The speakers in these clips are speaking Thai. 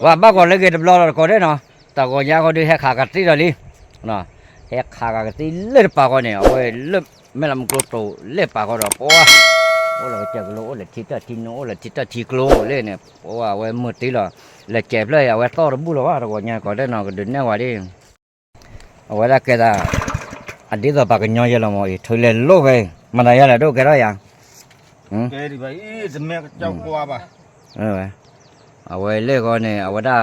ว่าบ้าก่อนเลยเกิดรอก่อนได้เนาะแต่ก่อนยาก็ดูแหกขากระตีเลยเนาะแหกขากระตีเลือดปากก่อนเนี่ยเอาไว้เลือดไม่ลำกลัวโตเลือดปากก่อนเราเพราะว่าโอ้เราเจ็บโลโอ้เราทิตาทิโนโอ้เราทิตาทิโกลเลยเนี่ยเพราะว่าไว้มืดตีเราเราเจ็บเลยเอาไว้ต่อระบุเราว่าเราก่อนยาก่อนได้เนาะก็เดินแนวว่าดิเอาไว้ละแกได้อันนี้ตัวปากกันย่อยละมั้ยถุยเลยโลไปมันอะไรละดูแกได้ยังแกดิไปจะแม่เจ้ากลัวป่ะเอาไว้เล่ก่อนเนี่ยเอาไว้ได้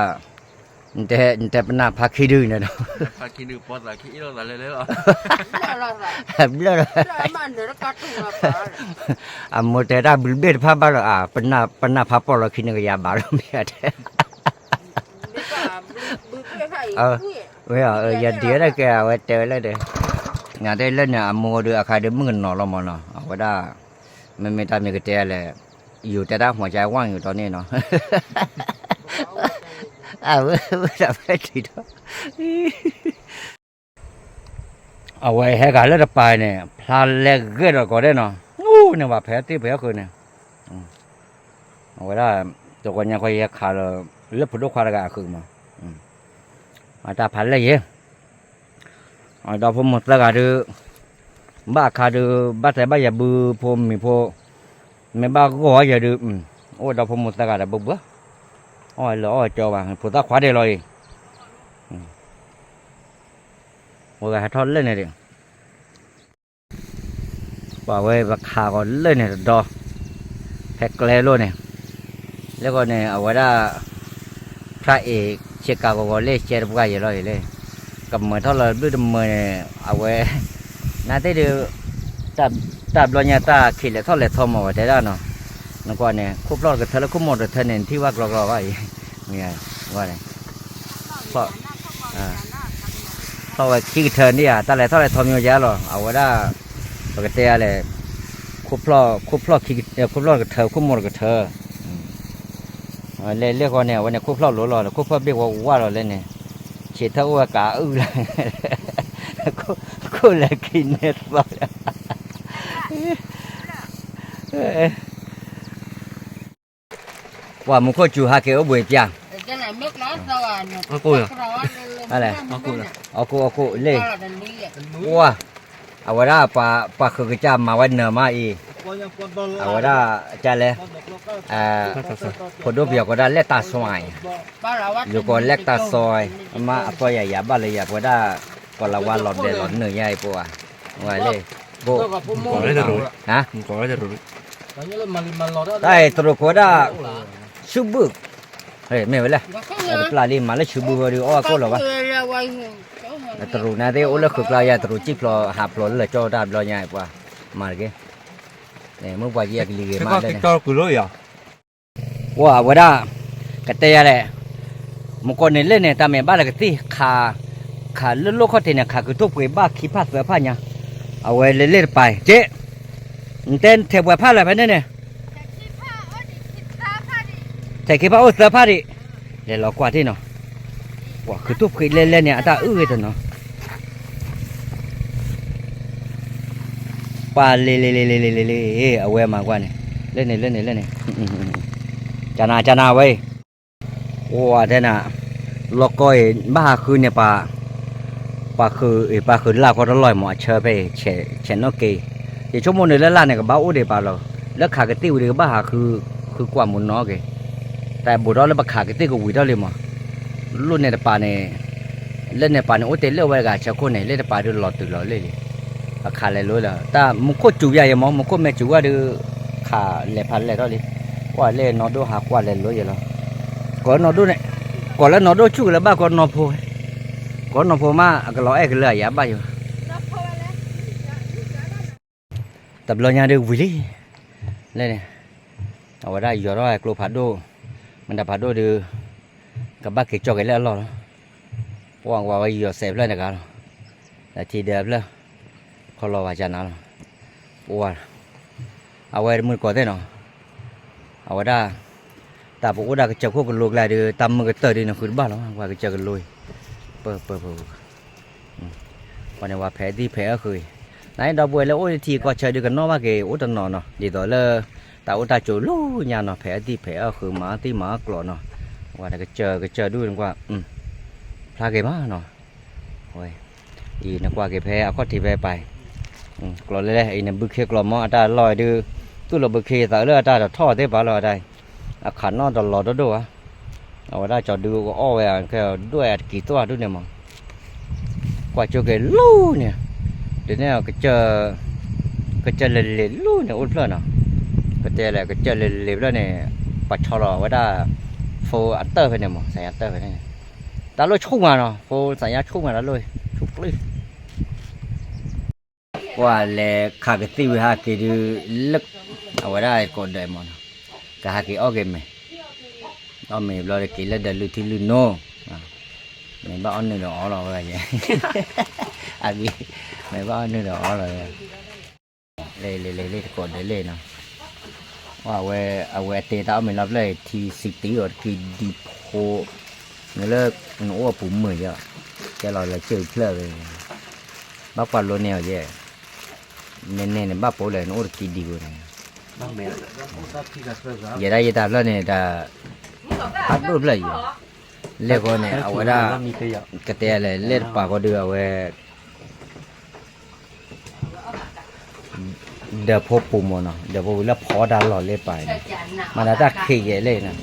แต่เป็นหน้าพักขี้ดื้อเนี่ยเนาะพักขี้ดื้อปอดละขี้เราอะไรเลยหรอเลิศหมดแต่ได้บิลเบ็ดพับบ้าละเป็นหน้าพับปอดละขี้นึกยาบ้าแล้วไม่ได้อย่าเดี๋ยวได้แกเอาไว้เจอเลยเด้งานได้เล่นเนี่ยมัวดูอาคาเดมึงนอนละมั้งเนาะเอาไว้ได้ไม่ได้มีกระเตะเลยอยู่แต่ได้หัวใจว่างอยู่ตอนนี้เนาะไม่ได้ทีเดียวเอาไว้ให้กันเลือดไปเนี่ยพลาเล็กเกิดก็ได้เนาะเนี่ยว่าแผลที่แผลคือเนี่ยเอาไว้ได้ตัวคนยังคอยขาเลยเลือดผุดขาเลยก็คือมาอาตาพันเลยเอาดาวพมดแล้วก็ดูบ้าขาดูบ้าแต่บ้าอย่าบือพมมีพอไม่บ้าก็อย่าดูโอ้ดาวพมดแล้วก็ได้บุบบ้าอ๋อเหรอจอว่าผุดตาขวาได้เลยโอ้ยให้ทอดเล่นเนี่ยดิว่าไว้บักขาก็เล่นเนี่ยดอแพ็กเลยโลเนี่ยแล้วก็เนี่ยเอาไว้ได้พระเอกเชียร์กาก็เล่เชียร์บุกอยู่เลยกับเหมือนทอดเลยด้วยมือเนี่ยเอาไว้น่าจะดูตับลอยเนี่ยตาขีดเลยทอดเลยทอมเอาไว้ได้เนาะนั่นก็เนี่ยคุบรอดกับเธอแล้วคุบหมดกับเธอเนี่ยที่ว่ากรอไว้เนี่ยว่าเนี่ยเพราะว่าขี้เธอเนี่ยตาเลยเท่าไรทอมอยู่เยอะหรอเอาไว้ได้ปกติอะไรคุบล้อขี้คุบล้อกับเธอคุบหมดกับเธอเรียกว่าเนี่ยวันนี้คุบล้อหล่อคุบล้อเบี้ยว่าเราเล่นเนี่ยเฉียดเท่าว่ากาเลยกูเลยกินเน็ตบ้าว่ามึงก็จูฮาเกอบุยเปียอะไรเอากูเล่ว่าเอาไว้ได้ปลาคือกระจามมาไว้เนื้อมาอีเอาไว้ได้จะเลยคนดูเบียก็ได้เล็กตาซอยอยู่ก็เล็กตาซอยมาตัวใหญ่ๆบ้านเลยอยากไว้ได้ก็ละวันหลอดเดือดหลอดเนื้อใหญ่ปัวไว้เลยบุก่อนได้จะรู้ฮะก่อนได้จะรู้ได้ตัวก็ได้ชุบบึกเฮ้ยไม่เป็นไรปลาลิมมาแล้วชุบบึกว่าดูอ้อก็หรอวะตรูน่าจะโอ้แล้วคือปลายาตรูจิปลาหาปลาเลยโจได้ปลาใหญ่กว่ามาเกเนี่ยเมื่อวานยี่กิลิเกมาเลยก็กูรู้อ่ะว่าว่าได้กระเตยอะไรมุกคนเนี่ยเล่นเนี่ยตามแม่บ้านเลยกตีขาเลื่อนโลกเขาเตเนี่ยขาคือตัวปุ๋ยบ้าขี้ผ้าเสือผ้าเนี่ยเอาไว้เล่นไปเจ๊เต้นเทปผ้าอะไรไปเนี่ยแต่ขี้ผ้าโอ้เสือผ้าดิเดี๋ยวเรากวาดที่เนาะว่าคือตัวปุ๋ยเล่นเนี่ยตาตัวเนาะปลาเล่เอาไว้มากว่าเนี่ยเล่นเนี่ยจานาไว้โอ้เท่าน่ะล็อกก้อยบ้าคือเนี่ยปลาคือลาก็อร่อยหมดเชอไปเฉนโอเคเดี๋ยวชั่วโมงนึงแล้วล่ะเนี่ยก็บ้าอู้เดี๋ยวปลาเราแล้วขากระติ้วเดี๋ยวบ้าคือกว่ามุนน้อเกแต่บุตรเราแล้วบ้าขากระติ้วก็วิ่งได้เลยมั้งรุ่นเนี่ยปลาเนี่ยเล่นเนี่ยปลาเนี่ยโอ้เตะเลี้ยวไว้กับชาวคนเนี่ยเล่นปลาดูหลอดตื่นหลอดเลยขาเลยรู้แล้วแต่มุขจูใหญ่ยังมุขแม่จูว่าดูขาเล็บพันเลยเท่านี้ว่าเล่นนอดูหักว่าเล่นรู้อยู่แล้วก่อนนอดูเนี่ยก่อนแล้วนอดูชุกแล้วบ้าก่อนนอโพก่อนนอโพมาก็รอเอกเลยอย่าบ้าอยู่แต่เราเนี่ยดูวิลลี่เลยเนี่ยเอาไว้ได้อยู่รอยกลัวพัดดูมันได้พัดดูดูกับบ้าเกจจอกกันแล้วหรอว่างว่าไว้อยู่เสพเลยนะครับแต่ทีเดียวเลยเขารอว่าจะนั่นว่าเอาไว้มือก่อนได้เนาะเอาไว้ได้แต่พวกได้ก็จะควบกันลูกเลยดูตำมือก็เตยดีนะคือบ้านเราว่าก็จะกันลุยเปิดวันนี้ว่าแผลที่แผลก็คือไหนดอกบัวแล้วโอ้ทีก็เชยดูกันนอกว่าเกโอ้ตันนอนเนาะดีต่อเลยแต่โอ้ตาจูลูญาเนาะแผลที่แผลก็คือหมาที่หมากลัวเนาะ ว่าแต่ก็เจอดูดีกว่าพลาเก็บมาเนาะโอ้ยอีนักว่าเก็บแพ้เอาข้อที่แพ้ไปกลอเลยอีนั่นบึกเคกลอมอตาลอยดื้อตู้เราบึกเคแต่เลือดตาจะท่อได้ปะเราได้ขันนอนตลอดด้วยเอาได้จอดดูก็อ้อไปแค่ด้วยกี่ตัวด้วยเนี่ยมั้งกว่าจะเกลูเนี่ยเดี๋ยวนี้ก็เจอเล่นลูเนี่ยอุ่นเพลินเนาะก็เจออะไรก็เจอเล่นแล้วเนี่ยปัดชอรอว่าได้โฟอัตเตอร์ไปเนี่ยมั้งใส่อัตเตอร์ไปเนี่ยตาลุยชุ่มมาเนาะโฟใส่ยาชุ่มมาแล้วลุยชุ่มเลยว่าเลยข้าก็ตีไว้หากี่ดูลึกเอาไว้ได้ก่อนได้มั้งก็หากี่ออกเกมไหมเอาไม่รอได้กี่แล้วเดินลุยที่ลุยโน่ไม่บ้าอันนี้หรอเราอะไรอย่างเงี้ยอันนี้ไม่บ้าอันนี้หรอเราเลยก่อนเลยเนาะว่าเอาไว้เตะตาไม่รับเลยที10 ตีอดกี่ดีโพเนื้อเลิกหนูว่าผมมือเยอะแกเราเลยเจอเพลิดเลยบ้าปลาโลเนียเยอะเน้นบ้าโปเลยหนูว่ากี่ดีกว่าเนี่ยอย่าได้แล้วเนี่ยแต่พัดรูปเลยอยู่เล็กคนเนี่ยเอาไว้ได้กระเตะเลยเล็ดปากก็เดือไว้เดี๋ยวพบปุ่มเนาะเดี๋ยวพอแล้วพอดันหล่อเล่ไปมันจะขี้เลยนะ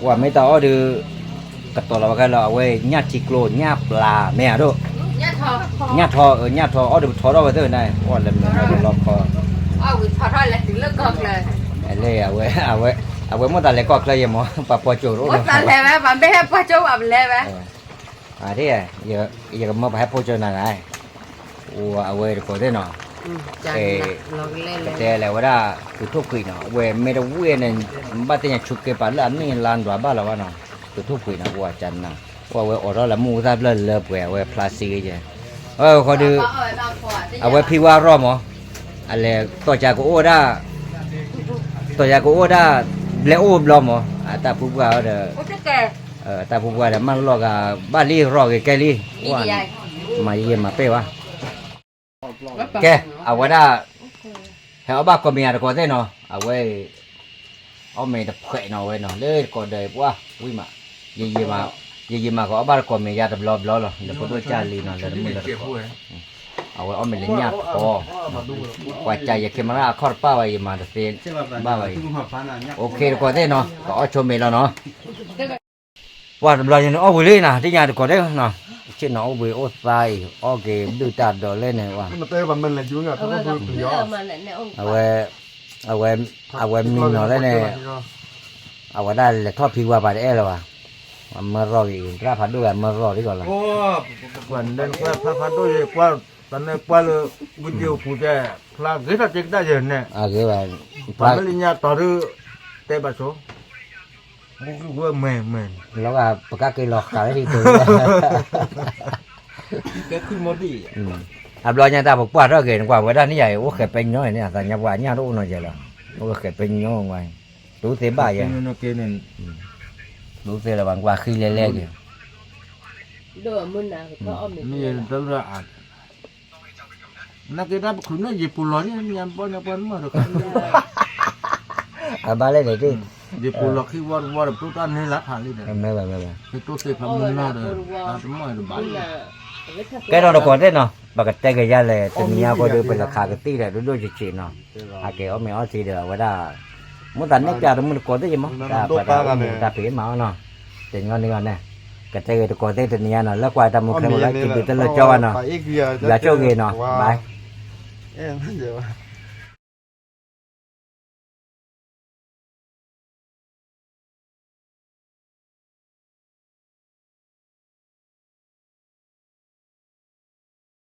ว่าไม่ต้องเอาดูกระตัวเราก็เราเอาไว้ญาติโกรธญาปลาแม่ด้วยญาทอเอาดูทอเราไปเท่าไหร่ว่าเลยมันล็อกคอเอาทอดเลยถึงเลิกกอกเลยเลยเอาไว้หมดแต่เลยกอกเลยยังมั้งปะปอจูรู้ หมดแต่เลยไหมมันไม่ให้ป้าโจ้เอาเลยไหมที่อย่ามาให้ปอจูนั่นไงว่าเอาไว้ก็ได้เนาะแต่แล้วว่าคือทุกปีเนาะเว้ไม่ได้เว้เนี่ยบ้านที่ยังชุกเก็บปลาแล้วนี่ลานดว่าบ้านเราเนาะคือทุกปีนะว่าจันนะว่าเว้ออร์ละมูซาเลิฟเว้พลาสติกจ้ะเขาดูเอาไว้พี่ว่ารอมั้งอะไรต่อจากกูโอ้ได้แล้วโอ้บล้อมั้งแต่ผู้ว่าเด้อแต่ผู้ว่าเด้อมันรอกับบ้านลีรอกับแกลีว่ามาเยี่ยมมาเป้วะแกเอาไว้ได้เอาบ้าก็มีอะไรก็ได้เนาะเอาไว้เอาไม่ได้เผยเนาะไว้เนาะเลยก็ได้ว่าวิ่งมาเยี่ยมก็เอาบ้าก็มียาดับล้อหรอแล้วก็ตัวจ่าลีเนาะแล้วมันเลยเอาไว้เอาไม่เล่นยาพอกว่าใจอยากเก็บมาข้อป้าไว้มาเสียบ้าไว้โอเคก็ได้เนาะก็เอาชมเมแล้วเนาะว่าเราอย่างนี้เอาไปเลยนะที่ยาก็ได้เนาะเช่นเอาไปโอ้ตายโอเคดูตัดดอกเล่นเนี่ยว่ามันเตะมันเลยยุ่งอ่ะต้องดูตัวย่อเอาไว้มีหน่อยแล้วเนี่ยเอาไว้ได้เลยทอดพิวว่าไปได้แล้วว่ะมารออีกราพัดด้วยมารอดีกว่าละโอ้วันเดินพัดด้วยกว่าตอนนี้กว่าเลยวิดีโอพูดแค่พลาดที่ถ้าเจ๊ได้เยอะเนี่ยคือว่าพลาดลิญญาต่อรือเตะบาโซบุกว่าแม่แล้วก็ประกาศเคยหลอกขายที่ตัวแกขึ้นมอดีรอยยังตาบอกว่าเราเกินกว่าว่าด้านนี้ใหญ่โอ้แค่เป็นน้อยเนี่ยแต่ยับว่าเนี่ยรู้น้อยเจริญโอ้แค่เป็นน้อยไว้รู้เสียบ้าอย่างรู้เสียระหว่างว่าคือเล่ๆอยู่นี่ตลอดนักกีฬาคุณน่ะญี่ปุ่นหรอเนี่ยยังป้อนมาหรอบ้าเลยดิญี่ปุ่นหรอคือว่าตัวตั้งนี่ละผ่านเลยไม่คือตัวเสียความมันน่าเลยตาสมัยดูบ้านแกเราก่อนได้เนาะปกติก็ยาเลยแต่เมียก็ดูเป็นราคาก็ตีเลยด้วยจีเนาะอาเกเอาไม่เอาสีเดียวว่าได้มุตันนี่จะมันก่อนได้ยังมั้งแต่เปลี่ยนมาเนาะแต่งอนนี่ก่อนเนี่ยก็ใจก็ก่อนได้แต่เนี้ยเนาะแล้วกว่าทำมุขเลยกินไปตลอดจอเนาะอย่าโชคดีเนาะบาย